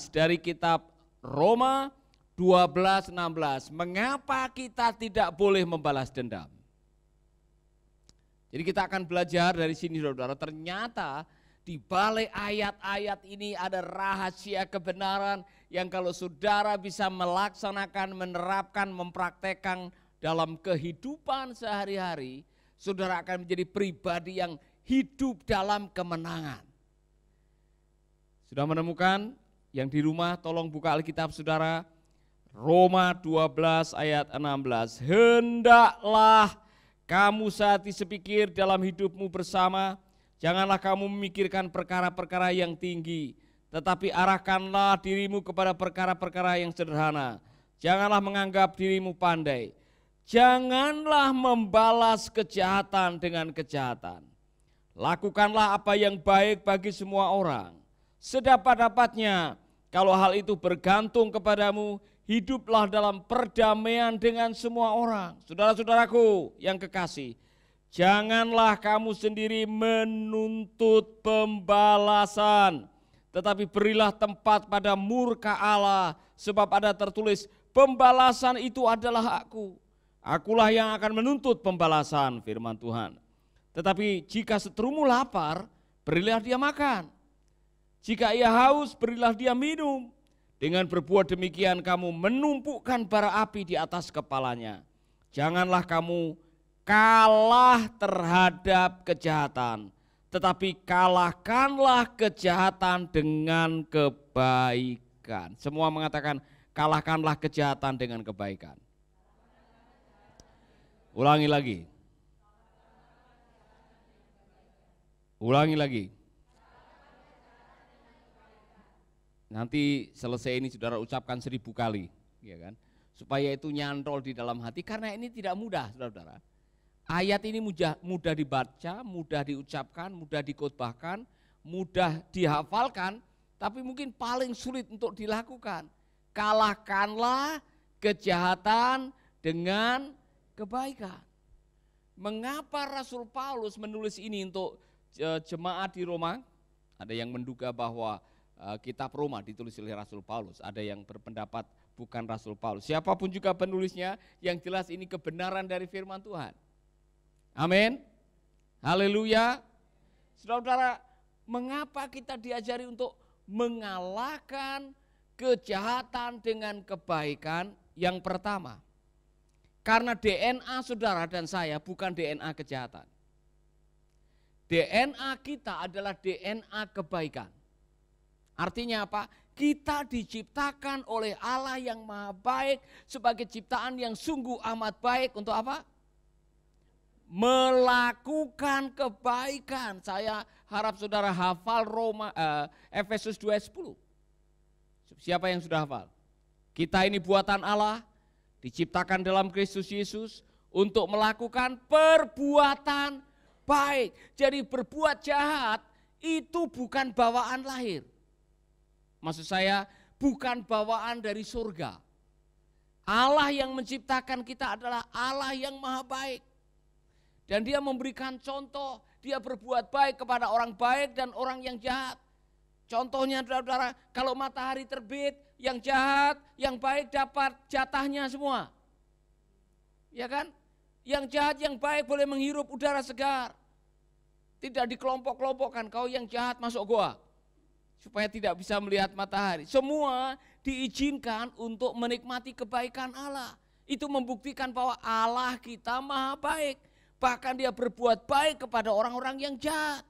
Dari kitab Roma 12:16, mengapa kita tidak boleh membalas dendam? Jadi kita akan belajar dari sini saudara, ternyata di balik ayat-ayat ini ada rahasia kebenaran yang kalau saudara bisa melaksanakan, menerapkan, mempraktekkan dalam kehidupan sehari-hari, saudara akan menjadi pribadi yang hidup dalam kemenangan. Sudah menemukan? Yang di rumah tolong buka Alkitab saudara, Roma 12 ayat 16. Hendaklah kamu sehati sepikir dalam hidupmu bersama, janganlah kamu memikirkan perkara-perkara yang tinggi, tetapi arahkanlah dirimu kepada perkara-perkara yang sederhana. Janganlah menganggap dirimu pandai, janganlah membalas kejahatan dengan kejahatan. Lakukanlah apa yang baik bagi semua orang, sedapat-dapatnya. Kalau hal itu bergantung kepadamu, hiduplah dalam perdamaian dengan semua orang. Saudara-saudaraku yang kekasih, janganlah kamu sendiri menuntut pembalasan, tetapi berilah tempat pada murka Allah, sebab ada tertulis, pembalasan itu adalah hakku. Akulah yang akan menuntut pembalasan, firman Tuhan. Tetapi jika seterumu lapar, berilah dia makan. Jika ia haus, berilah dia minum. Dengan berbuat demikian kamu menumpukkan bara api di atas kepalanya. Janganlah kamu kalah terhadap kejahatan, tetapi kalahkanlah kejahatan dengan kebaikan. Semua mengatakan kalahkanlah kejahatan dengan kebaikan. Ulangi lagi. Ulangi lagi. Nanti selesai ini saudara ucapkan 1000 kali, ya kan? Supaya itu nyantol di dalam hati, karena ini tidak mudah, saudara-saudara. Ayat ini mudah dibaca, mudah diucapkan, mudah dikhotbahkan, mudah dihafalkan, tapi mungkin paling sulit untuk dilakukan. Kalahkanlah kejahatan dengan kebaikan. Mengapa Rasul Paulus menulis ini untuk jemaat di Roma? Ada yang menduga bahwa kitab Roma ditulis oleh Rasul Paulus, ada yang berpendapat bukan Rasul Paulus. Siapapun juga penulisnya, yang jelas ini kebenaran dari firman Tuhan. Amin. Haleluya. Saudara-saudara, mengapa kita diajari untuk mengalahkan kejahatan dengan kebaikan? Yang pertama, karena DNA saudara dan saya bukan DNA kejahatan. DNA kita adalah DNA kebaikan. Artinya apa? Kita diciptakan oleh Allah yang maha baik sebagai ciptaan yang sungguh amat baik untuk apa? Melakukan kebaikan. Saya harap saudara hafal Efesus 2:10. Siapa yang sudah hafal? Kita ini buatan Allah, diciptakan dalam Kristus Yesus untuk melakukan perbuatan baik. Jadi berbuat jahat itu bukan bawaan lahir. Maksud saya bukan bawaan dari surga. Allah yang menciptakan kita adalah Allah yang maha baik. Dan dia memberikan contoh, dia berbuat baik kepada orang baik dan orang yang jahat. Contohnya saudara, kalau matahari terbit, yang jahat, yang baik dapat jatahnya semua. Ya kan? Yang jahat, yang baik boleh menghirup udara segar. Tidak dikelompok-kelompokkan, kau yang jahat masuk goa. Supaya tidak bisa melihat matahari. Semua diizinkan untuk menikmati kebaikan Allah. Itu membuktikan bahwa Allah kita maha baik. Bahkan dia berbuat baik kepada orang-orang yang jahat.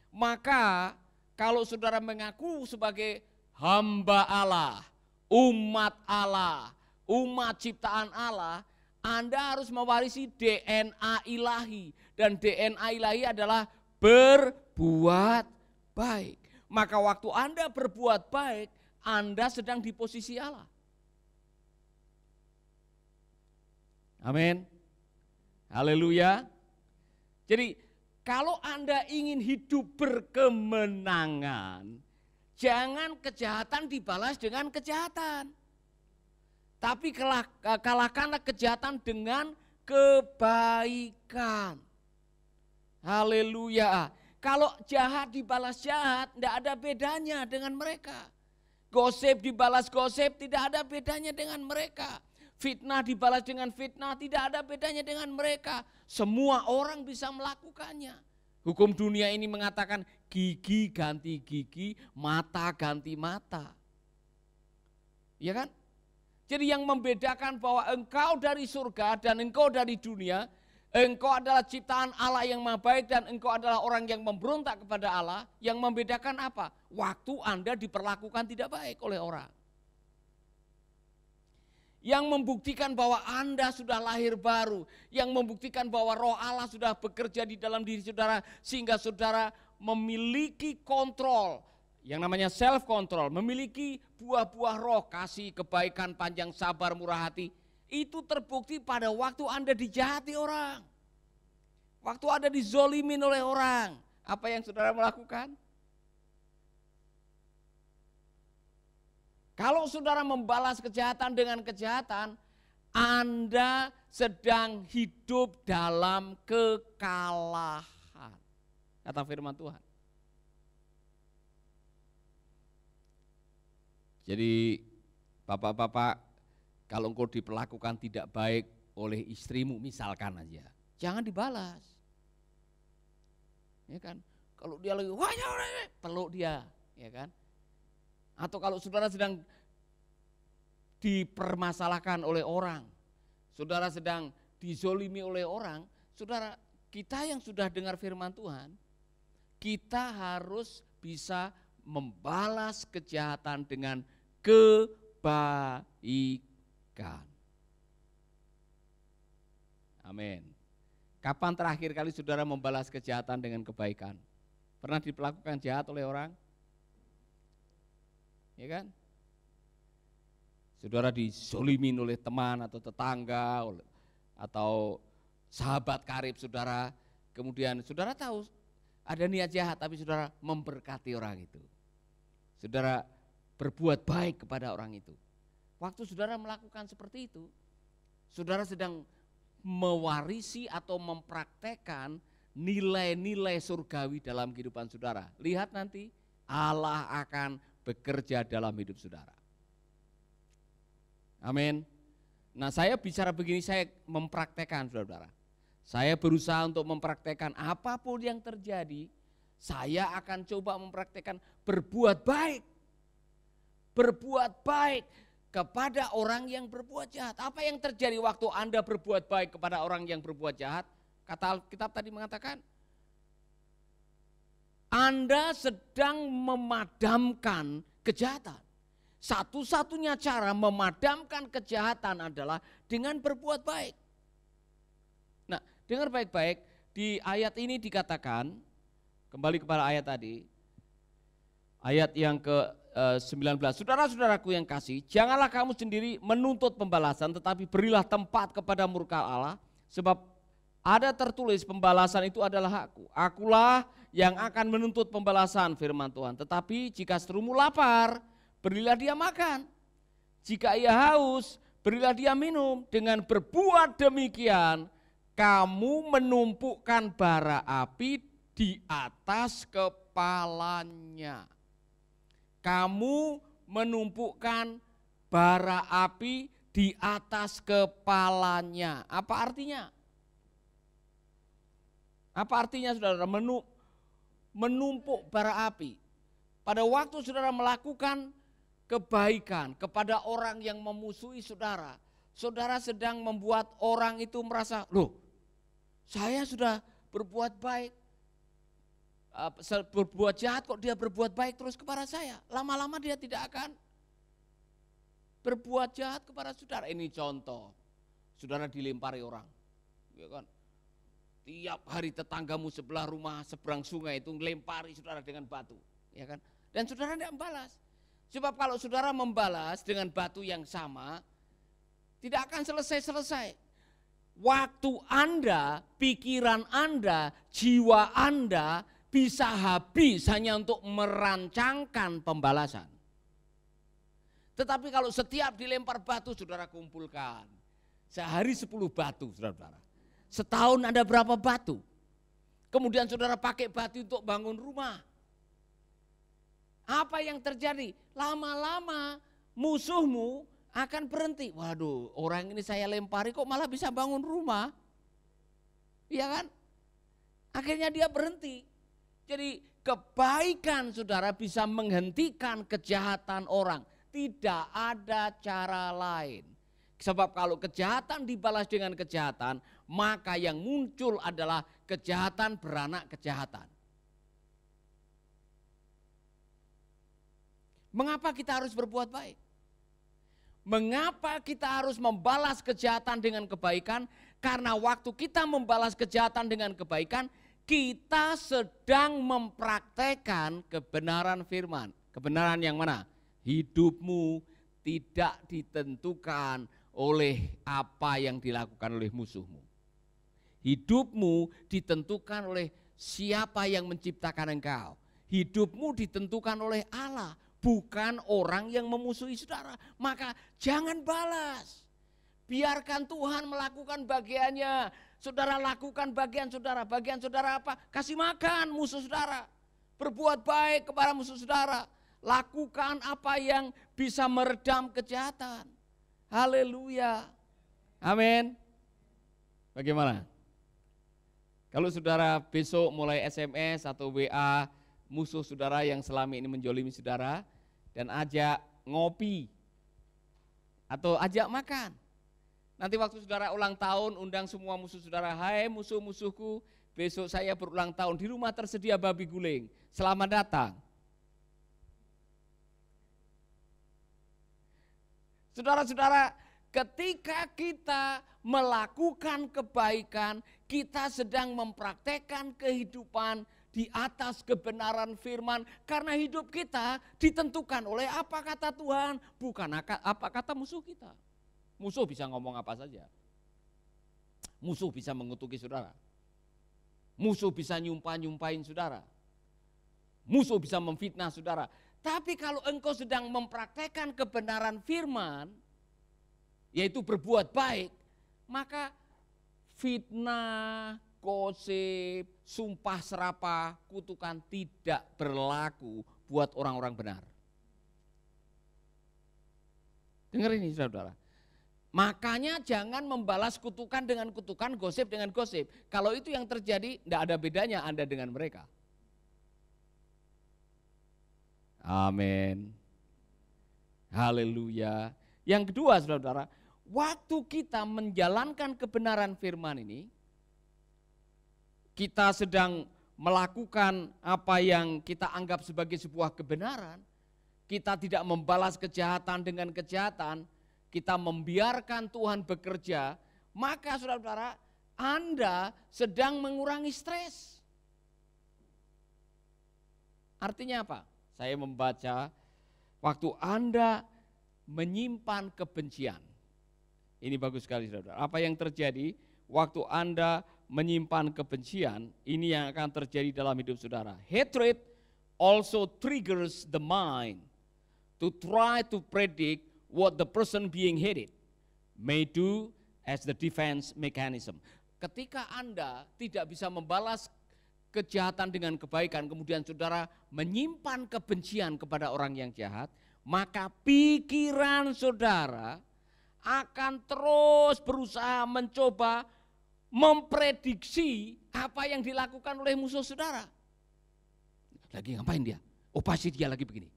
Maka kalau saudara mengaku sebagai hamba Allah, umat ciptaan Allah, Anda harus mewarisi DNA ilahi. Dan DNA ilahi adalah berbuat baik. Maka waktu Anda berbuat baik, Anda sedang di posisi Allah. Amin. Haleluya. Jadi kalau Anda ingin hidup berkemenangan, jangan kejahatan dibalas dengan kejahatan. Tapi kalahkanlah kejahatan dengan kebaikan. Haleluya. Kalau jahat dibalas jahat, tidak ada bedanya dengan mereka. Gosip dibalas gosip, tidak ada bedanya dengan mereka. Fitnah dibalas dengan fitnah, tidak ada bedanya dengan mereka. Semua orang bisa melakukannya. Hukum dunia ini mengatakan gigi ganti gigi, mata ganti mata. Ya kan? Jadi yang membedakan bahwa engkau dari surga dan engkau dari dunia, engkau adalah ciptaan Allah yang maha baik dan engkau adalah orang yang memberontak kepada Allah. Yang membedakan apa? Waktu Anda diperlakukan tidak baik oleh orang. Yang membuktikan bahwa Anda sudah lahir baru, yang membuktikan bahwa roh Allah sudah bekerja di dalam diri saudara sehingga saudara memiliki kontrol, yang namanya self control, memiliki buah-buah roh, kasih, kebaikan, panjang sabar, murah hati. Itu terbukti pada waktu Anda dijahati orang, waktu Anda dizolimin oleh orang. Apa yang saudara melakukan? Kalau saudara membalas kejahatan dengan kejahatan, Anda sedang hidup dalam kekalahan. Kata firman Tuhan. Jadi bapak-bapak, kalau engkau diperlakukan tidak baik oleh istrimu misalkan aja, jangan dibalas. Ya kan? Kalau dia lagi, wah peluk dia, ya kan? Atau kalau saudara sedang dipermasalahkan oleh orang, saudara sedang dizolimi oleh orang, saudara, kita yang sudah dengar firman Tuhan, kita harus bisa membalas kejahatan dengan kebaikan. Amin. Kapan terakhir kali saudara membalas kejahatan dengan kebaikan? Pernah diperlakukan jahat oleh orang? Ya kan? Saudara dizolimin oleh teman atau tetangga atau sahabat karib saudara, kemudian saudara tahu ada niat jahat tapi saudara memberkati orang itu. Saudara berbuat baik kepada orang itu. Waktu saudara melakukan seperti itu, saudara sedang mewarisi atau mempraktekkan nilai-nilai surgawi dalam kehidupan saudara. Lihat nanti Allah akan bekerja dalam hidup saudara. Amin. Nah, saya bicara begini, saya mempraktekkan saudara. Saya berusaha untuk mempraktekkan apapun yang terjadi, saya akan coba mempraktekkan berbuat baik. Berbuat baik kepada orang yang berbuat jahat. Apa yang terjadi waktu Anda berbuat baik kepada orang yang berbuat jahat? Kata Alkitab tadi mengatakan, Anda sedang memadamkan kejahatan. Satu-satunya cara memadamkan kejahatan adalah dengan berbuat baik. Nah, dengar baik-baik, di ayat ini dikatakan, kembali kepada ayat tadi, ayat yang ke-19, saudara-saudaraku yang kasih, janganlah kamu sendiri menuntut pembalasan, tetapi berilah tempat kepada murka Allah, sebab ada tertulis pembalasan itu adalah hakku. Akulah yang akan menuntut pembalasan, firman Tuhan. Tetapi jika seterumu lapar, berilah dia makan. Jika ia haus, berilah dia minum. Dengan berbuat demikian, kamu menumpukan bara api di atas kepalanya. Kamu menumpukan bara api di atas kepalanya. Apa artinya? Apa artinya saudara? Menumpuk bara api. Pada waktu saudara melakukan kebaikan kepada orang yang memusuhi saudara, saudara sedang membuat orang itu merasa, loh, saya sudah berbuat baik, berbuat jahat kok dia berbuat baik terus kepada saya. Lama-lama dia tidak akan berbuat jahat kepada saudara. Ini contoh, saudara dilempari orang, ya kan? Tiap hari tetanggamu sebelah rumah, seberang sungai itu melempari saudara dengan batu, ya kan? Dan saudara tidak membalas. Sebab kalau saudara membalas dengan batu yang sama, tidak akan selesai-selesai. Waktu Anda, pikiran Anda, jiwa Anda bisa habis hanya untuk merancangkan pembalasan. Tetapi kalau setiap dilempar batu saudara kumpulkan, Sehari 10 batu, saudara-saudara. Setahun ada berapa batu? Kemudian saudara pakai batu untuk bangun rumah. Apa yang terjadi? Lama-lama musuhmu akan berhenti. Waduh, orang ini saya lempari kok malah bisa bangun rumah. Iya kan? Akhirnya dia berhenti. Jadi kebaikan saudara bisa menghentikan kejahatan orang. Tidak ada cara lain. Sebab kalau kejahatan dibalas dengan kejahatan, maka yang muncul adalah kejahatan beranak kejahatan. Mengapa kita harus berbuat baik? Mengapa kita harus membalas kejahatan dengan kebaikan? Karena waktu kita membalas kejahatan dengan kebaikan, kita sedang mempraktekkan kebenaran firman. Kebenaran yang mana? Hidupmu tidak ditentukan oleh apa yang dilakukan oleh musuhmu. Hidupmu ditentukan oleh siapa yang menciptakan engkau. Hidupmu ditentukan oleh Allah, bukan orang yang memusuhi saudara. Maka jangan balas. Biarkan Tuhan melakukan bagiannya. Saudara lakukan bagian saudara. Bagian saudara apa? Kasih makan musuh saudara. Berbuat baik kepada musuh saudara. Lakukan apa yang bisa meredam kejahatan. Haleluya. Amin. Bagaimana? Kalau saudara besok mulai SMS atau WA musuh saudara yang selama ini menjolimi saudara dan ajak ngopi atau ajak makan. Nanti waktu saudara ulang tahun undang semua musuh saudara, hai musuh-musuhku, besok saya berulang tahun, di rumah tersedia babi guling, selamat datang. Saudara-saudara, ketika kita melakukan kebaikan, kita sedang mempraktekkan kehidupan di atas kebenaran firman. Karena hidup kita ditentukan oleh apa kata Tuhan, bukan apa kata musuh kita. Musuh bisa ngomong apa saja. Musuh bisa mengutuki saudara. Musuh bisa nyumpahin saudara. Musuh bisa memfitnah saudara. Tapi kalau engkau sedang mempraktekkan kebenaran firman, yaitu berbuat baik, maka fitnah, gosip, sumpah serapah, kutukan tidak berlaku buat orang-orang benar. Dengar ini saudara. Makanya jangan membalas kutukan dengan kutukan, gosip dengan gosip. Kalau itu yang terjadi, tidak ada bedanya Anda dengan mereka. Amin. Haleluya. Yang kedua saudara, waktu kita menjalankan kebenaran firman ini, kita sedang melakukan apa yang kita anggap sebagai sebuah kebenaran, kita tidak membalas kejahatan dengan kejahatan, kita membiarkan Tuhan bekerja, maka saudara-saudara, Anda sedang mengurangi stres. Artinya apa? Saya membaca, waktu Anda menyimpan kebencian. Ini bagus sekali saudara. Apa yang terjadi waktu Anda menyimpan kebencian, ini yang akan terjadi dalam hidup saudara. Hatred also triggers the mind to try to predict what the person being hated may do as the defense mechanism. Ketika Anda tidak bisa membalas kejahatan dengan kebaikan, kemudian saudara menyimpan kebencian kepada orang yang jahat, maka pikiran saudara akan terus berusaha mencoba memprediksi apa yang dilakukan oleh musuh saudara. Lagi ngapain dia? Oh pasti dia lagi begini.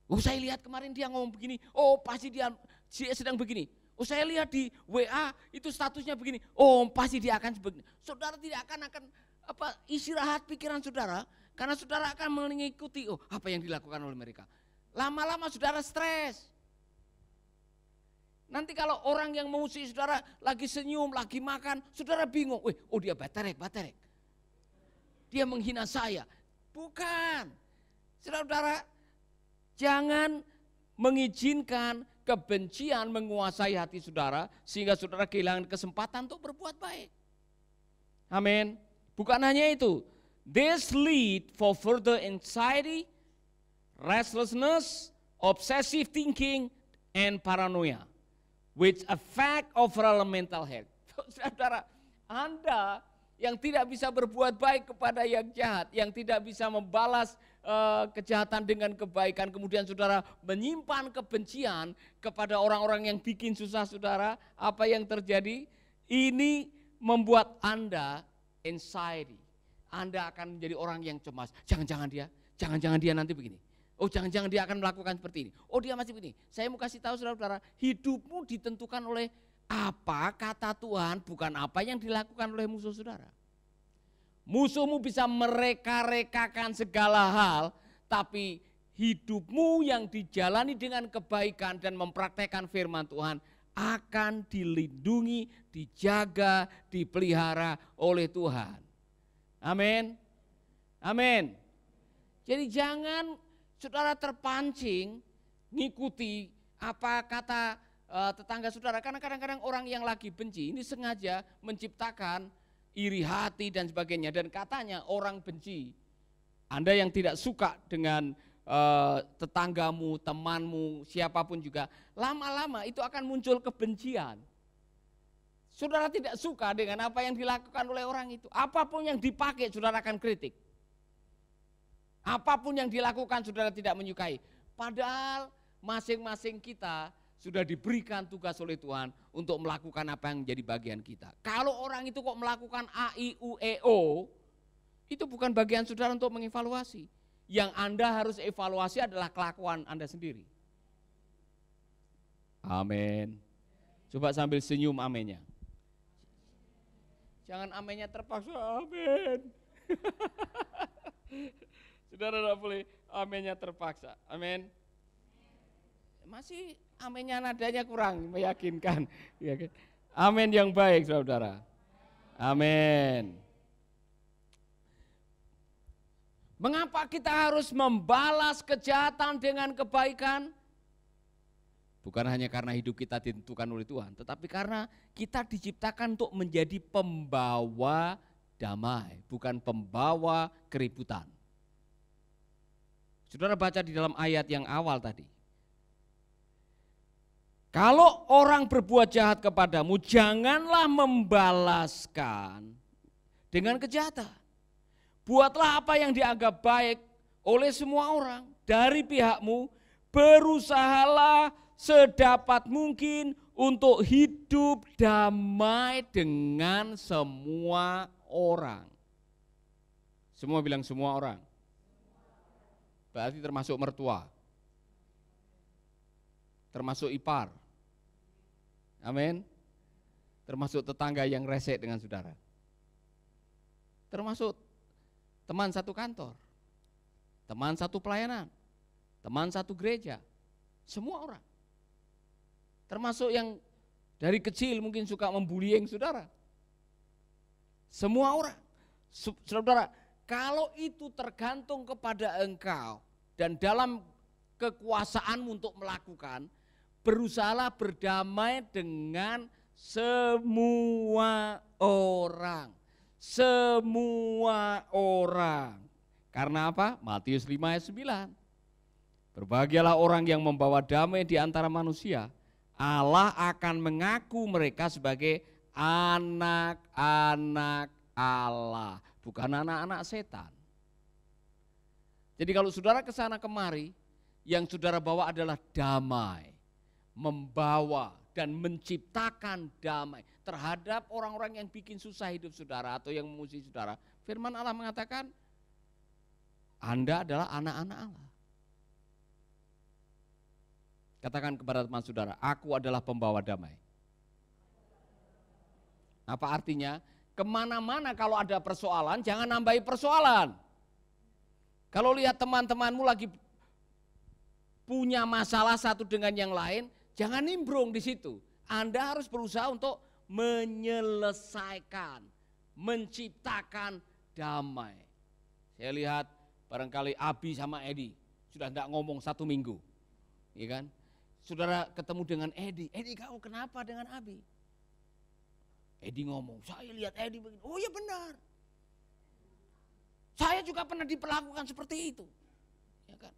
Oh saya lihat kemarin dia ngomong begini. Oh pasti dia sedang begini. Oh saya lihat di WA itu statusnya begini. Oh pasti dia akan begini. Saudara tidak akan istirahat pikiran saudara, karena saudara akan mengikuti apa yang dilakukan oleh mereka. Lama-lama saudara stres. Nanti kalau orang yang memusuhi saudara lagi senyum, lagi makan, saudara bingung. Oh dia baterek. Dia menghina saya. Bukan. Saudara, jangan mengizinkan kebencian menguasai hati saudara sehingga saudara kehilangan kesempatan untuk berbuat baik. Amin. Bukan hanya itu. This lead for further anxiety, restlessness, obsessive thinking, and paranoia. which affect overall mental health. Saudara, Anda yang tidak bisa berbuat baik kepada yang jahat, yang tidak bisa membalas kejahatan dengan kebaikan, kemudian saudara menyimpan kebencian kepada orang-orang yang bikin susah saudara, apa yang terjadi? Ini membuat Anda anxiety. Anda akan menjadi orang yang cemas. Jangan-jangan dia nanti begini. Oh, jangan-jangan dia akan melakukan seperti ini. Oh, dia masih begini. Saya mau kasih tahu saudara-saudara, hidupmu ditentukan oleh apa kata Tuhan, bukan apa yang dilakukan oleh musuh saudara. Musuhmu bisa mereka-rekakan segala hal, tapi hidupmu yang dijalani dengan kebaikan dan mempraktekkan firman Tuhan akan dilindungi, dijaga, dipelihara oleh Tuhan. Amin. Amin. Jadi jangan saudara terpancing ngikuti apa kata tetangga saudara, karena kadang-kadang orang yang lagi benci ini sengaja menciptakan iri hati dan sebagainya, dan katanya orang benci, Anda yang tidak suka dengan tetanggamu, temanmu, siapapun juga, lama-lama itu akan muncul kebencian. Saudara tidak suka dengan apa yang dilakukan oleh orang itu, apapun yang dipakai saudara akan kritik. Apapun yang dilakukan saudara tidak menyukai, padahal masing-masing kita sudah diberikan tugas oleh Tuhan untuk melakukan apa yang menjadi bagian kita. Kalau orang itu kok melakukan A, I, U, E, O, itu bukan bagian saudara untuk mengevaluasi. Yang Anda harus evaluasi adalah kelakuan Anda sendiri. Amin. Coba sambil senyum amennya. Jangan amennya terpaksa, amin. Saudara tidak boleh amennya terpaksa, amin. Masih amennya nadanya kurang meyakinkan. Amin yang baik saudara. Amin. Mengapa kita harus membalas kejahatan dengan kebaikan? Bukan hanya karena hidup kita ditentukan oleh Tuhan, tetapi karena kita diciptakan untuk menjadi pembawa damai, bukan pembawa keributan. Saudara baca di dalam ayat yang awal tadi. Kalau orang berbuat jahat kepadamu, janganlah membalaskan dengan kejahatan. Buatlah apa yang dianggap baik oleh semua orang. Dari pihakmu, berusahalah sedapat mungkin untuk hidup damai dengan semua orang. Semua bilang semua orang. Berarti termasuk mertua. Termasuk ipar. Amin. Termasuk tetangga yang resek dengan saudara. Termasuk teman satu kantor. Teman satu pelayanan. Teman satu gereja. Semua orang. Termasuk yang dari kecil mungkin suka membullying saudara. Semua orang. Saudara, kalau itu tergantung kepada engkau dan dalam kekuasaanmu untuk melakukan, berusahalah berdamai dengan semua orang. Semua orang. Karena apa? Matius 5 ayat 9. Berbahagialah orang yang membawa damai di antara manusia. Allah akan mengaku mereka sebagai anak-anak Allah, bukan anak-anak setan. Jadi kalau saudara ke sana kemari, yang saudara bawa adalah damai. Membawa dan menciptakan damai terhadap orang-orang yang bikin susah hidup saudara atau yang memusuhi saudara. Firman Allah mengatakan, Anda adalah anak-anak Allah. Katakan kepada teman saudara, aku adalah pembawa damai. Apa artinya? Kemana-mana kalau ada persoalan, jangan nambahi persoalan. Kalau lihat teman-temanmu lagi punya masalah satu dengan yang lain, jangan nimbrung di situ. Anda harus berusaha untuk menyelesaikan, menciptakan damai. Saya lihat barangkali Abi sama Edi sudah tidak ngomong 1 minggu, ya kan? Saudara ketemu dengan Edi kau kenapa dengan Abi? Edi ngomong, saya lihat Edi begini, oh ya benar. Saya juga pernah diperlakukan seperti itu. Ya kan?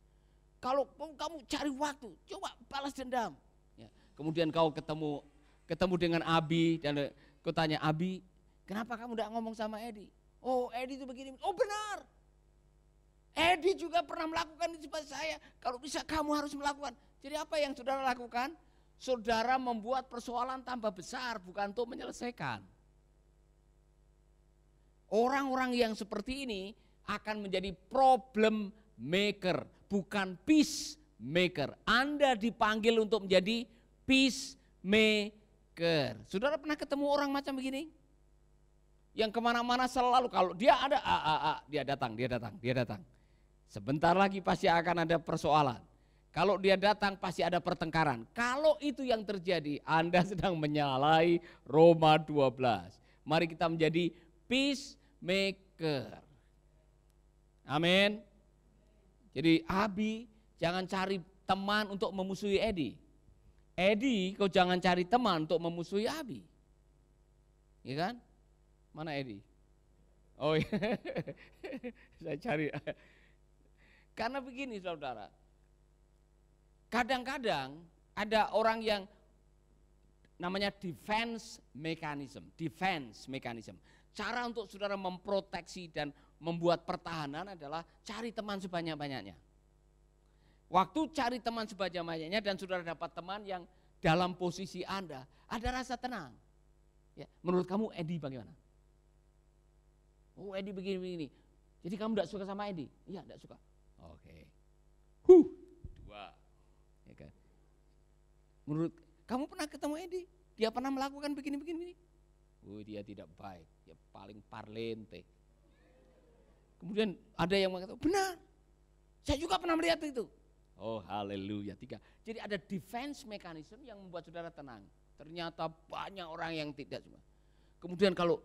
Kalau kamu cari waktu, coba balas dendam. Ya. Kemudian kau ketemu dengan Abi dan kau tanya, Abi, kenapa kamu tidak ngomong sama Edi? Oh, Edi itu begini. Oh, benar. Edi juga pernah melakukan itu pada saya. Kalau bisa kamu harus melakukan. Jadi apa yang saudara lakukan? Saudara membuat persoalan tambah besar, bukan untuk menyelesaikan. Orang-orang yang seperti ini akan menjadi problem maker, bukan peace maker. Anda dipanggil untuk menjadi peace maker. Saudara pernah ketemu orang macam begini? Yang kemana-mana selalu kalau dia ada, dia datang. Sebentar lagi pasti akan ada persoalan. Kalau dia datang pasti ada pertengkaran. Kalau itu yang terjadi, Anda sedang menyalahi Roma 12. Mari kita menjadi peacemaker. Amin. Jadi Abi jangan cari teman untuk memusuhi Edi. Edi kau jangan cari teman untuk memusuhi Abi. Iya kan? Mana Edi? Oh iya. Saya cari. Karena begini saudara, kadang-kadang ada orang yang namanya defense mechanism. Cara untuk saudara memproteksi dan membuat pertahanan adalah cari teman sebanyak-banyaknya. Waktu cari teman sebanyak-banyaknya dan saudara dapat teman yang dalam posisi Anda, ada rasa tenang. Ya, menurut kamu Edi bagaimana? Oh, Edi begini-begini. Jadi kamu tidak suka sama Edi? Iya, tidak suka. Oke. 2. Ya kan? Menurut kamu pernah ketemu Edi? Dia pernah melakukan begini-begini? Oh, dia tidak baik. Dia paling parlente. Kemudian ada yang mengatakan, benar. Saya juga pernah melihat itu. Oh, haleluya. 3. Jadi ada defense mechanism yang membuat saudara tenang. Ternyata banyak orang yang tidak suka. Kemudian kalau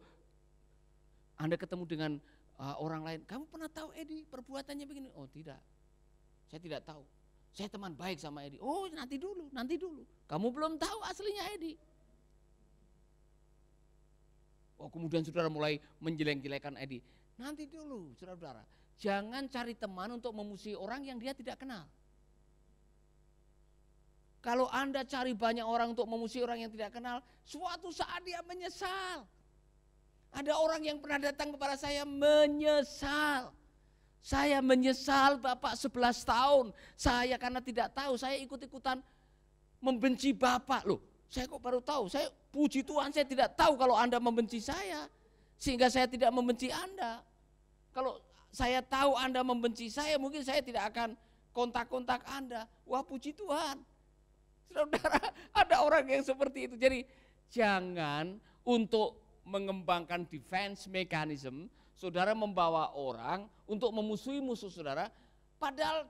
Anda ketemu dengan orang lain, kamu pernah tahu Edi perbuatannya begini? Oh tidak, saya tidak tahu. Saya teman baik sama Edi. Oh nanti dulu. Kamu belum tahu aslinya Edi. Oh kemudian saudara mulai menjelek-jelekan Edi. Nanti dulu saudara-saudara, jangan cari teman untuk memusuhi orang yang dia tidak kenal. Kalau Anda cari banyak orang untuk memusuhi orang yang tidak kenal, suatu saat dia menyesal. Ada orang yang pernah datang kepada saya menyesal. Saya menyesal Bapak 11 tahun. Saya karena tidak tahu, saya ikut-ikutan membenci Bapak. Loh, saya kok baru tahu. Saya puji Tuhan saya tidak tahu kalau Anda membenci saya. Sehingga saya tidak membenci Anda. Kalau saya tahu Anda membenci saya, mungkin saya tidak akan kontak-kontak Anda. Wah puji Tuhan. Saudara, ada orang yang seperti itu. Jadi jangan untuk mengembangkan defense mechanism, saudara membawa orang untuk memusuhi musuh saudara, padahal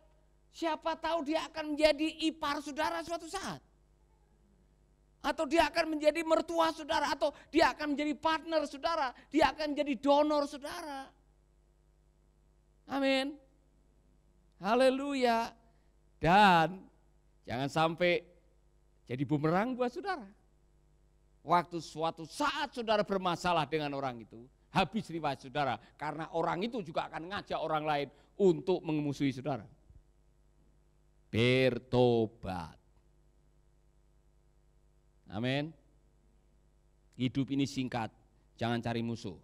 siapa tahu dia akan menjadi ipar saudara suatu saat. Atau dia akan menjadi mertua saudara, atau dia akan menjadi partner saudara, dia akan menjadi donor saudara. Amin. Haleluya. Dan jangan sampai jadi bumerang buat saudara. Waktu suatu saat saudara bermasalah dengan orang itu, habis riwayat saudara, karena orang itu juga akan ngajak orang lain untuk memusuhi saudara. Bertobat. Amin. Hidup ini singkat, jangan cari musuh.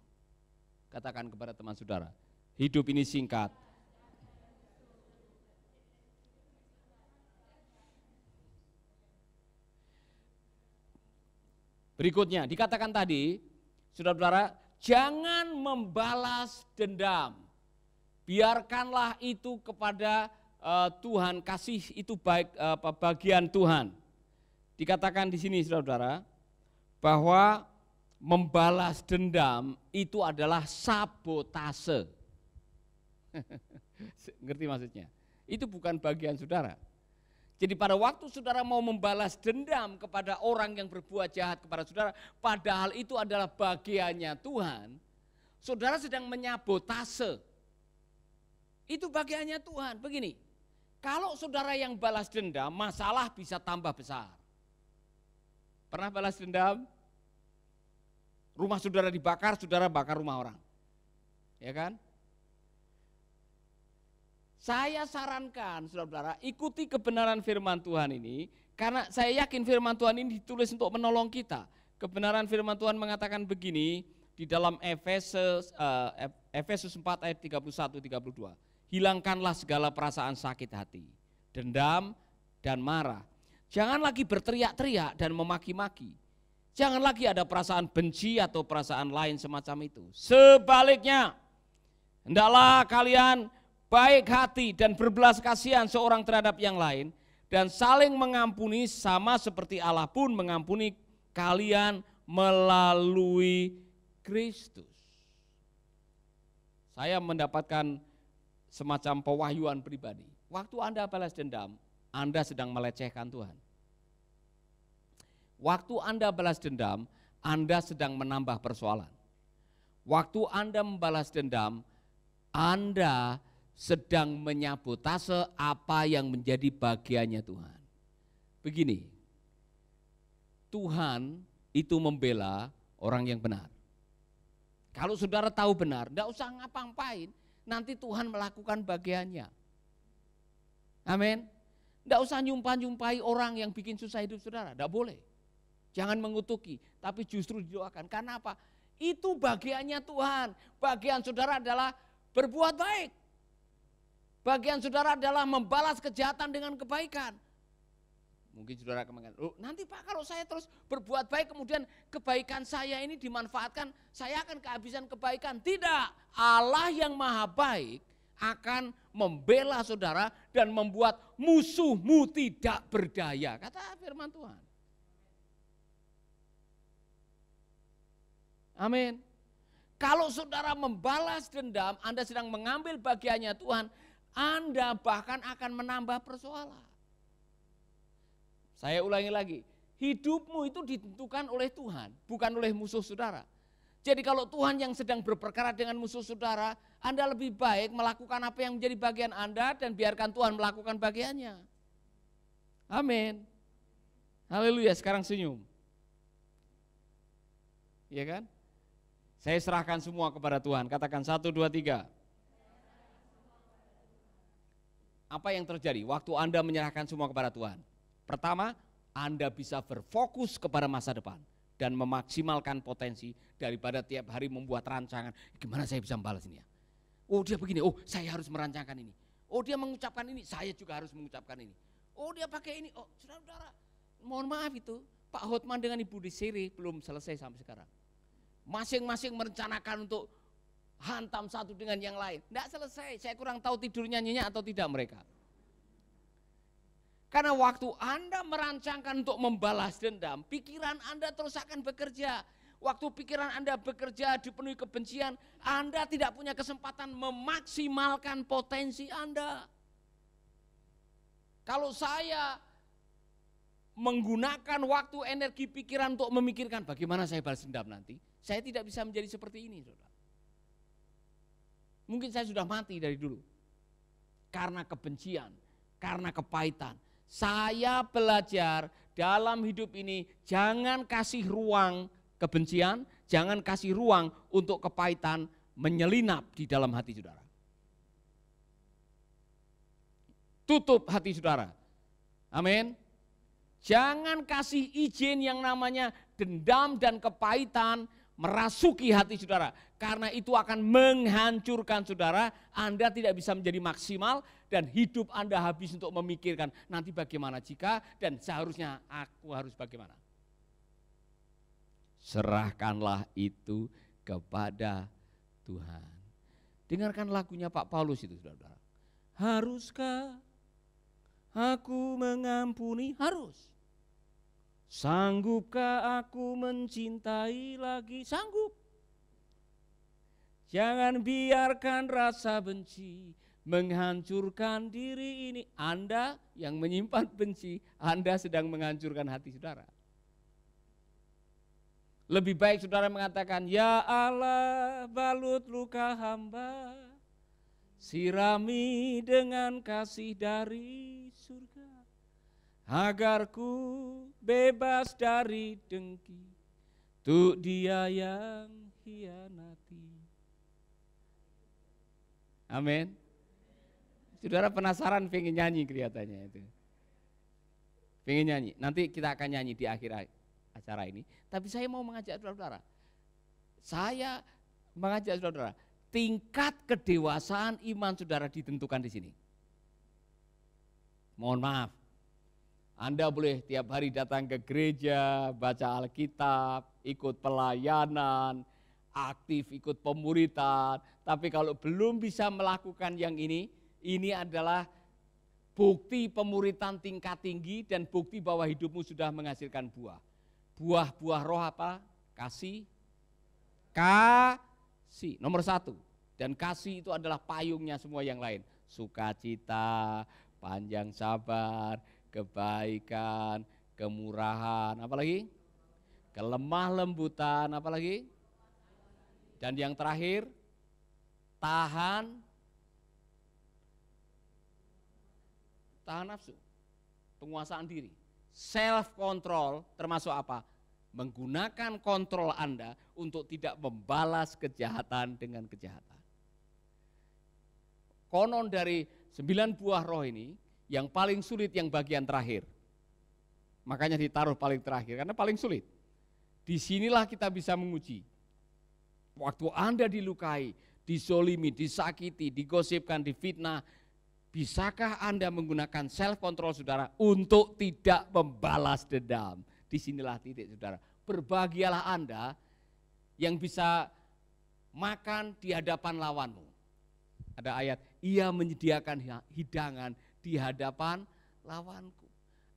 Katakan kepada teman saudara, hidup ini singkat. Berikutnya dikatakan tadi, saudara-saudara, jangan membalas dendam. Biarkanlah itu kepada Tuhan, kasih itu baik bagian Tuhan. Dikatakan di sini saudara-saudara bahwa membalas dendam itu adalah sabotase. Ngerti maksudnya? Itu bukan bagian saudara. Jadi pada waktu saudara mau membalas dendam kepada orang yang berbuat jahat kepada saudara, padahal itu adalah bagiannya Tuhan, saudara sedang menyabotase. Itu bagiannya Tuhan. Begini, kalau saudara yang balas dendam, masalah bisa tambah besar. Pernah balas dendam? Rumah saudara dibakar, saudara bakar rumah orang. Ya kan? Saya sarankan saudara-saudara ikuti kebenaran firman Tuhan ini. Karena saya yakin firman Tuhan ini ditulis untuk menolong kita. Kebenaran firman Tuhan mengatakan begini di dalam Efesus 4 ayat 31-32. Hilangkanlah segala perasaan sakit hati, dendam dan marah. Jangan lagi berteriak-teriak dan memaki-maki. Jangan lagi ada perasaan benci atau perasaan lain semacam itu. Sebaliknya, hendaklah kalian baik hati dan berbelas kasihan seorang terhadap yang lain, dan saling mengampuni sama seperti Allah pun mengampuni kalian melalui Kristus. Saya mendapatkan semacam pewahyuan pribadi. Waktu Anda balas dendam, Anda sedang melecehkan Tuhan. Waktu Anda balas dendam, Anda sedang menambah persoalan. Waktu Anda membalas dendam, Anda sedang menyabotase apa yang menjadi bagiannya Tuhan. Begini, Tuhan itu membela orang yang benar. Kalau saudara tahu benar, enggak usah ngapa-ngapain, nanti Tuhan melakukan bagiannya. Amin. Enggak usah nyumpai orang yang bikin susah hidup saudara, enggak boleh. Jangan mengutuki, tapi justru didoakan. Karena apa? Itu bagiannya Tuhan. Bagian saudara adalah berbuat baik. Bagian saudara adalah membalas kejahatan dengan kebaikan. Mungkin saudara kemungkinan, nanti Pak kalau saya terus berbuat baik kemudian kebaikan saya ini dimanfaatkan, saya akan kehabisan kebaikan. Tidak, Allah yang maha baik akan membela saudara dan membuat musuhmu tidak berdaya. Kata firman Tuhan. Amin. Kalau saudara membalas dendam, Anda sedang mengambil bagiannya Tuhan, Anda bahkan akan menambah persoalan. Saya ulangi lagi, hidupmu itu ditentukan oleh Tuhan, bukan oleh musuh saudara. Jadi kalau Tuhan yang sedang berperkara dengan musuh saudara, Anda lebih baik melakukan apa yang menjadi bagian Anda dan biarkan Tuhan melakukan bagiannya. Amin. Haleluya, sekarang senyum. Iya kan? Saya serahkan semua kepada Tuhan, katakan 1, 2, 3. Apa yang terjadi waktu Anda menyerahkan semua kepada Tuhan? Pertama, Anda bisa berfokus kepada masa depan dan memaksimalkan potensi daripada tiap hari membuat rancangan. Gimana saya bisa membalas ini ya? Oh dia begini, oh saya harus merancangkan ini. Oh dia mengucapkan ini, saya juga harus mengucapkan ini. Oh dia pakai ini, oh saudara-saudara, mohon maaf itu, Pak Hotman dengan Ibu Desiri belum selesai sampai sekarang. Masing-masing merencanakan untuk hantam satu dengan yang lain. Tidak selesai, saya kurang tahu tidurnya nyenyak atau tidak mereka. Karena waktu Anda merancangkan untuk membalas dendam, pikiran Anda terus akan bekerja. Waktu pikiran Anda bekerja dipenuhi kebencian, Anda tidak punya kesempatan memaksimalkan potensi Anda. Kalau saya menggunakan waktu, energi, pikiran untuk memikirkan bagaimana saya balas dendam nanti, saya tidak bisa menjadi seperti ini, saudara. Mungkin saya sudah mati dari dulu. Karena kebencian, karena kepahitan. Saya belajar dalam hidup ini jangan kasih ruang kebencian, jangan kasih ruang untuk kepahitan menyelinap di dalam hati saudara. Tutup hati saudara. Amin. Jangan kasih izin yang namanya dendam dan kepahitan merasuki hati saudara, karena itu akan menghancurkan saudara. Anda tidak bisa menjadi maksimal dan hidup Anda habis untuk memikirkan nanti bagaimana jika dan seharusnya aku harus bagaimana. Serahkanlah itu kepada Tuhan. Dengarkan lagunya Pak Paulus itu saudara. Haruskah aku mengampuni? Harus. Sanggupkah aku mencintai lagi? Sanggup. Jangan biarkan rasa benci menghancurkan diri ini. Anda yang menyimpan benci, Anda sedang menghancurkan hati saudara. Lebih baik saudara mengatakan, ya Allah balut luka hamba, sirami dengan kasih dari surga. Agar ku bebas dari dengki, untuk dia yang hianati. Amin. Saudara penasaran pengen nyanyi kelihatannya itu. Pengen nyanyi, nanti kita akan nyanyi di akhir acara ini. Tapi saya mau mengajak saudara-saudara, saya mengajak saudara, tingkat kedewasaan iman saudara ditentukan di sini. Mohon maaf, Anda boleh tiap hari datang ke gereja, baca Alkitab, ikut pelayanan, aktif ikut pemuritan, tapi kalau belum bisa melakukan yang ini adalah bukti pemuritan tingkat tinggi dan bukti bahwa hidupmu sudah menghasilkan buah. Buah-buah roh apa? Kasih. Kasih, nomor 1. Dan kasih itu adalah payungnya semua yang lain. Sukacita, panjang sabar, kebaikan, kemurahan, apalagi? Kelemah lembutan, apalagi? Dan yang terakhir, tahan nafsu, penguasaan diri. Self control termasuk apa? Menggunakan kontrol Anda untuk tidak membalas kejahatan dengan kejahatan. Konon dari 9 buah roh ini, yang paling sulit yang bagian terakhir. Makanya ditaruh paling terakhir, karena paling sulit. Disinilah kita bisa menguji. Waktu Anda dilukai, disolimi, disakiti, digosipkan, difitnah, bisakah Anda menggunakan self control saudara untuk tidak membalas dendam? Disinilah titik saudara. Berbahagialah Anda yang bisa makan di hadapan lawanmu. Ada ayat, ia menyediakan hidangan di hadapan lawanku.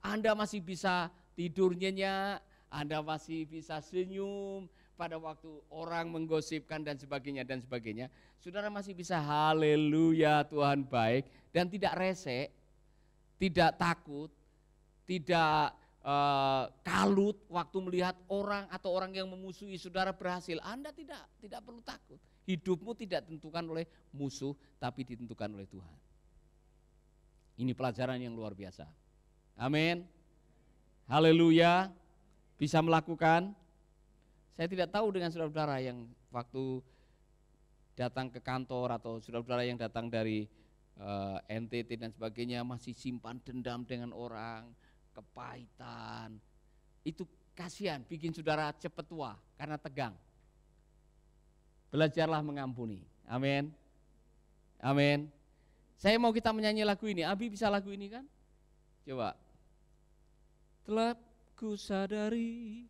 Anda masih bisa tidur nyenyak, Anda masih bisa senyum, pada waktu orang menggosipkan dan sebagainya, saudara masih bisa haleluya Tuhan baik dan tidak resek, tidak takut, tidak kalut waktu melihat orang atau orang yang memusuhi saudara berhasil. Anda tidak perlu takut. Hidupmu tidak ditentukan oleh musuh tapi ditentukan oleh Tuhan. Ini pelajaran yang luar biasa. Amin. Haleluya. Bisa melakukan. Saya tidak tahu dengan saudara-saudara yang waktu datang ke kantor atau saudara-saudara yang datang dari NTT dan sebagainya masih simpan dendam dengan orang, kepahitan. Itu kasihan, bikin saudara cepat tua karena tegang. Belajarlah mengampuni. Amin. Amin. Saya mau kita menyanyi lagu ini. Abi bisa lagu ini kan? Coba. Telah ku sadari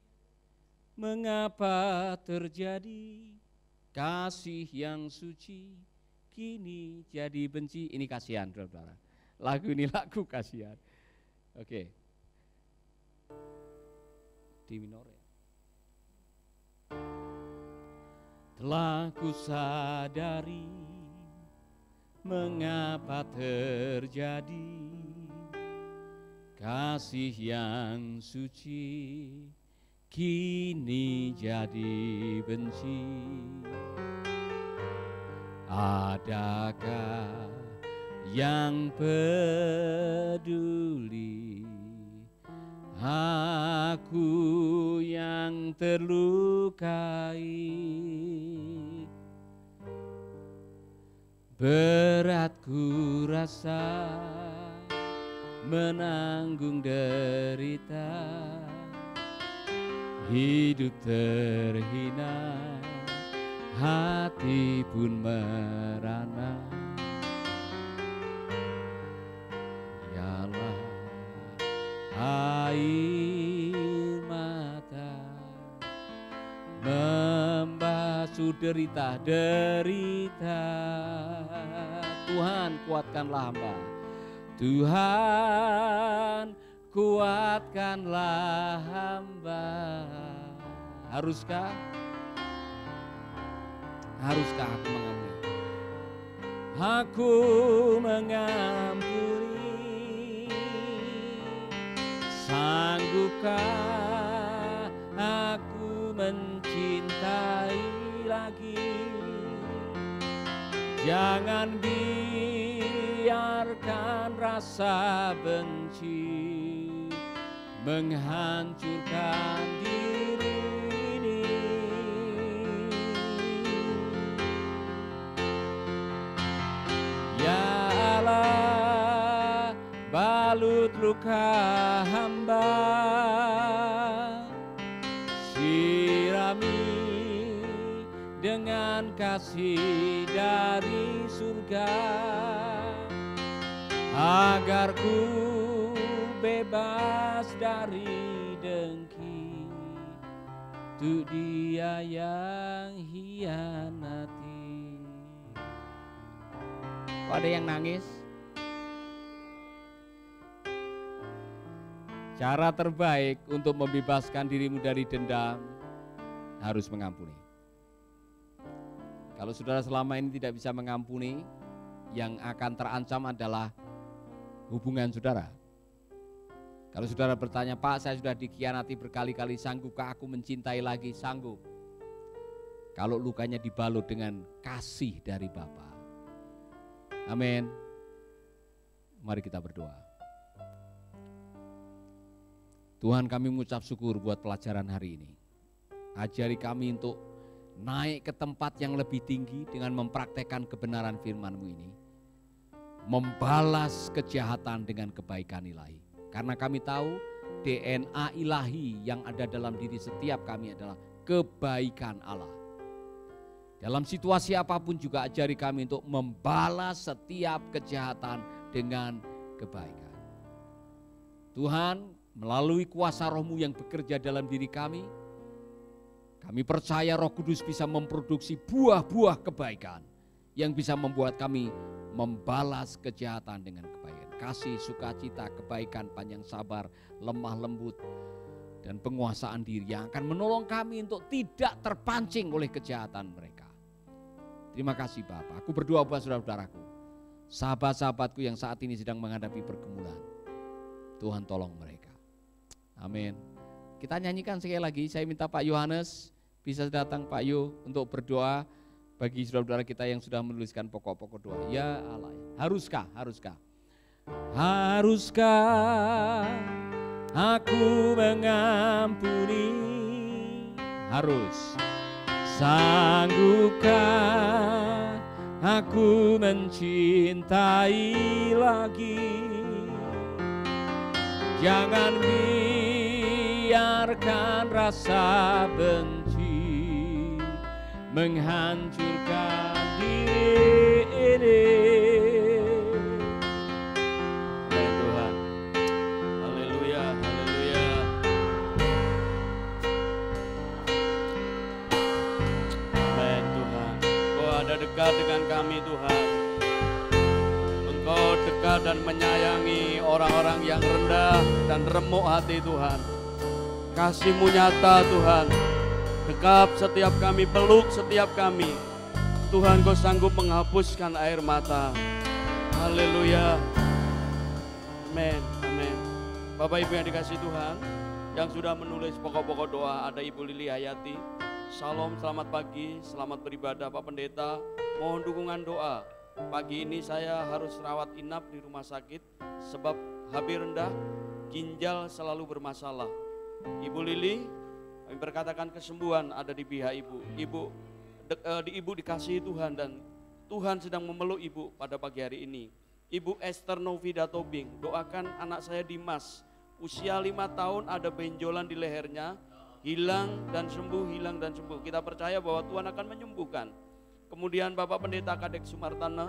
mengapa terjadi kasih yang suci kini jadi benci. Ini kasihan saudara. Lagu ini lagu kasihan. Oke. Di minor ya. Telah ku sadari mengapa terjadi kasih yang suci kini jadi benci. Adakah yang peduli aku yang terlukai? Berat ku rasa menanggung derita, hidup terhina, hati pun merana. Yalah air mata membasuh derita. Tuhan kuatkanlah hamba. Tuhan kuatkanlah hamba. Haruskah aku mengampuni? Aku mengampuni. Sanggupkah aku mencintai lagi? Jangan biarkan rasa benci menghancurkan diri ini. Ya Allah, balut luka hamba, sirami dengan kasih dari surga, agar ku bebas dari dengki, untuk dia yang hianati. Kok ada yang nangis? Cara terbaik untuk membebaskan dirimu dari dendam harus mengampuni. Kalau saudara selama ini tidak bisa mengampuni, yang akan terancam adalah hubungan saudara. Kalau saudara bertanya, Pak, saya sudah dikhianati berkali-kali, sanggupkah aku mencintai lagi? Sanggup. Kalau lukanya dibalut dengan kasih dari Bapa. Amin. Mari kita berdoa. Tuhan, kami mengucap syukur buat pelajaran hari ini. Ajari kami untuk naik ke tempat yang lebih tinggi dengan mempraktekkan kebenaran firman-Mu ini. Membalas kejahatan dengan kebaikan ilahi. Karena kami tahu DNA ilahi yang ada dalam diri setiap kami adalah kebaikan Allah. Dalam situasi apapun juga ajari kami untuk membalas setiap kejahatan dengan kebaikan. Tuhan, melalui kuasa Roh-Mu yang bekerja dalam diri kami percaya Roh Kudus bisa memproduksi buah-buah kebaikan yang bisa membuat kami membalas kejahatan dengan kebaikan. Kasih, sukacita, kebaikan, panjang sabar, lemah lembut, dan penguasaan diri yang akan menolong kami untuk tidak terpancing oleh kejahatan mereka. Terima kasih Bapak. Aku berdoa buat saudara-saudaraku, sahabat-sahabatku yang saat ini sedang menghadapi pergumulan. Tuhan tolong mereka. Amin. Kita nyanyikan sekali lagi. Saya minta Pak Yohanes bisa datang Pak Yo untuk berdoa bagi saudara-saudara kita yang sudah menuliskan pokok-pokok doa. Ya Allah, haruskah aku mengampuni? Harus. Sanggupkah aku mencintai lagi? Jangan biarkan rasa benci menghancurkan diri ini. Tuhan, haleluya, haleluya. Amin Tuhan, Kau ada dekat dengan kami Tuhan. Engkau dekat dan menyayangi orang-orang yang rendah dan remuk hati Tuhan. Kasih-Mu nyata Tuhan, dekap setiap kami, peluk setiap kami. Tuhan, Kau sanggup menghapuskan air mata. Haleluya. Amin, amin. Bapak Ibu yang dikasihi Tuhan, yang sudah menulis pokok-pokok doa, ada Ibu Lili Hayati. Salam, selamat pagi, selamat beribadah Pak Pendeta. Mohon dukungan doa. Pagi ini saya harus rawat inap di rumah sakit sebab HB rendah, ginjal selalu bermasalah. Ibu Lili, kami berkatakan kesembuhan ada di pihak Ibu. Ibu dikasihi Tuhan dan Tuhan sedang memeluk Ibu pada pagi hari ini. Ibu Esther Novida Tobing, doakan anak saya Dimas, usia 5 tahun ada benjolan di lehernya, hilang dan sembuh, hilang dan sembuh. Kita percaya bahwa Tuhan akan menyembuhkan. Kemudian Bapak Pendeta Kadek Sumartana,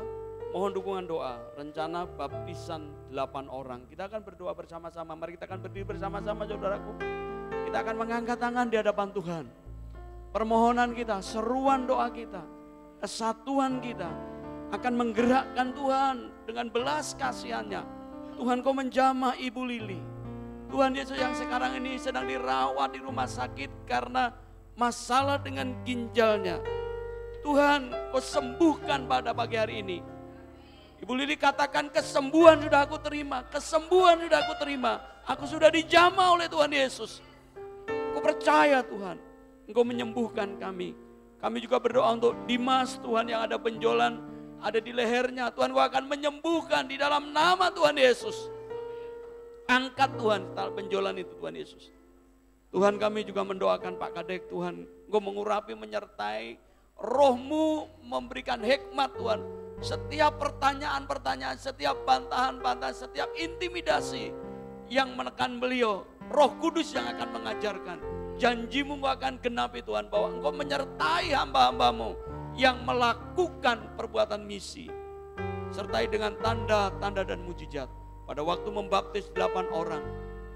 mohon dukungan doa, rencana baptisan 8 orang. Kita akan berdoa bersama-sama, mari kita akan berdiri bersama-sama saudaraku. Kita akan mengangkat tangan di hadapan Tuhan. Permohonan kita, seruan doa kita, kesatuan kita akan menggerakkan Tuhan dengan belas kasihannya. Tuhan, Kau menjamah Ibu Lili. Tuhan Yesus yang sekarang ini sedang dirawat di rumah sakit karena masalah dengan ginjalnya. Tuhan, Kau sembuhkan pada pagi hari ini. Ibu Lili katakan kesembuhan sudah aku terima, kesembuhan sudah aku terima. Aku sudah dijamah oleh Tuhan Yesus. Aku percaya Tuhan, Engkau menyembuhkan kami. Kami juga berdoa untuk Dimas Tuhan yang ada benjolan, ada di lehernya. Tuhan, Kau akan menyembuhkan di dalam nama Tuhan Yesus. Angkat Tuhan benjolan itu Tuhan Yesus. Tuhan, kami juga mendoakan Pak Kadek Tuhan, Engkau mengurapi, menyertai, Roh-Mu memberikan hikmat Tuhan Setiap pertanyaan-pertanyaan, setiap bantahan-bantahan, setiap intimidasi yang menekan beliau, Roh Kudus yang akan mengajarkan. Janjimu Engkau akan genapi Tuhan, bahwa Engkau menyertai hamba-hambamu yang melakukan perbuatan misi. Sertai dengan tanda-tanda dan mujizat. Pada waktu membaptis 8 orang,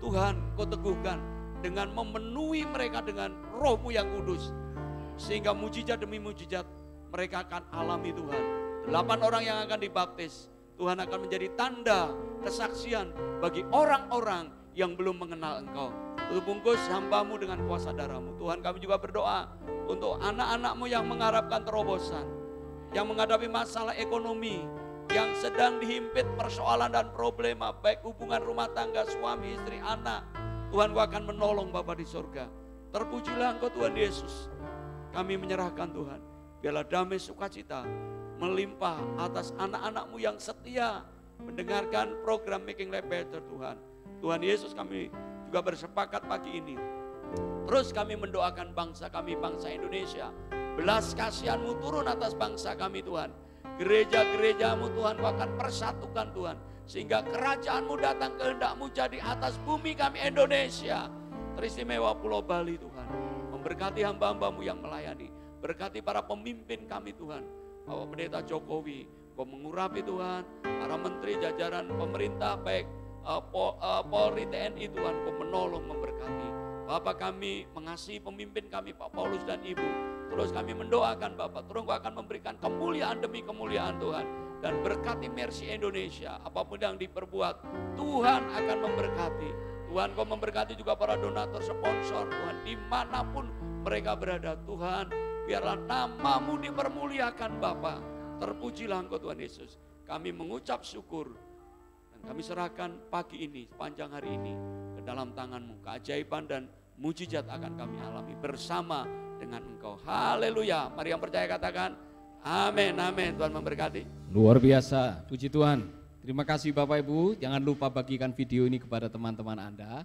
Tuhan Engkau teguhkan dengan memenuhi mereka dengan Roh-Mu yang kudus. Sehingga mujizat demi mujizat mereka akan alami Tuhan. 8 orang yang akan dibaptis, Tuhan akan menjadi tanda kesaksian bagi orang-orang yang belum mengenal Engkau. Untuk bungkus hamba-Mu dengan kuasa darah-Mu. Tuhan, kami juga berdoa untuk anak-anak-Mu yang mengharapkan terobosan, yang menghadapi masalah ekonomi, yang sedang dihimpit persoalan dan problema, baik hubungan rumah tangga, suami, istri, anak. Tuhan, Engkau akan menolong Bapa di surga. Terpujilah Engkau Tuhan Yesus. Kami menyerahkan Tuhan, biarlah damai sukacita melimpah atas anak-anak-Mu yang setia mendengarkan program Making Life Better Tuhan. Tuhan Yesus, kami juga bersepakat pagi ini. Terus kami mendoakan bangsa kami, bangsa Indonesia. Belas kasihan-Mu turun atas bangsa kami Tuhan. Gereja-gereja-Mu Tuhan, Kau akan persatukan Tuhan. Sehingga kerajaan-Mu datang, kehendak-Mu jadi atas bumi kami Indonesia. Teristimewa Pulau Bali Tuhan. Memberkati hamba-hamba-Mu yang melayani. Berkati para pemimpin kami Tuhan. Bapak Pendeta Jokowi, Kau mengurapi Tuhan. Para menteri jajaran pemerintah baik Polri, TNI Tuhan, Kau menolong, memberkati. Bapak, kami mengasihi pemimpin kami Pak Paulus dan Ibu. Terus kami mendoakan Bapak, terus Kau akan memberikan kemuliaan demi kemuliaan Tuhan. Dan berkati Mercy Indonesia, apapun yang diperbuat, Tuhan akan memberkati. Tuhan, Kau memberkati juga para donatur, sponsor Tuhan, dimanapun mereka berada. Tuhan, biarlah nama-Mu dipermuliakan Bapa. Terpujilah Engkau Tuhan Yesus. Kami mengucap syukur. Dan kami serahkan pagi ini, sepanjang hari ini, ke dalam tangan-Mu. Keajaiban dan mujizat akan kami alami bersama dengan Engkau. Haleluya. Mari yang percaya katakan, amin, amin. Tuhan memberkati. Luar biasa, puji Tuhan. Terima kasih Bapak Ibu, jangan lupa bagikan video ini kepada teman-teman Anda.